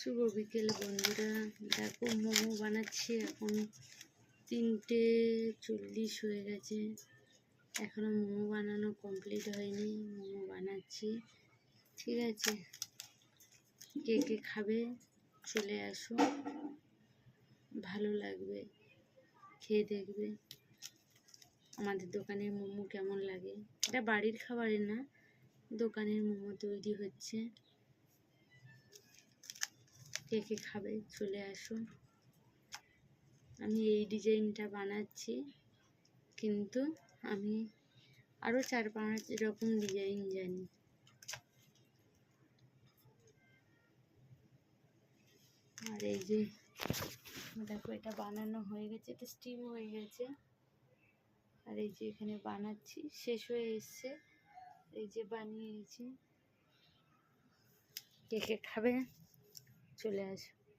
শুভ বিকেল বন্ধুরা, দেখো মোমো বানাচ্ছি। এখন 3:40 হয়ে গেছে, এখনো মোমো বানানো কমপ্লিট হয়নি। মোমো বানাচ্ছি, ঠিক আছে? কে কে খাবে চলে আসো, ভালো লাগবে, খেয়ে দেখবে আমাদের দোকানের মোমো কেমন লাগে। এটা বাড়ির খাবারের না, দোকানের মোমো তৈরি হচ্ছে। কে কে খাবে চলে আসো। আমি এই ডিজাইনটা বানাচ্ছি, কিন্তু আমি আরও 4-5 রকম ডিজাইন জানি। আর এই যে দেখো, এটা বানানো হয়ে গেছে, এটা স্টিম হয়ে গেছে। আর এই যে এখানে বানাচ্ছি, শেষ হয়ে এসছে। এই যে বানিয়েছি, কে কে খাবে চলে আসো।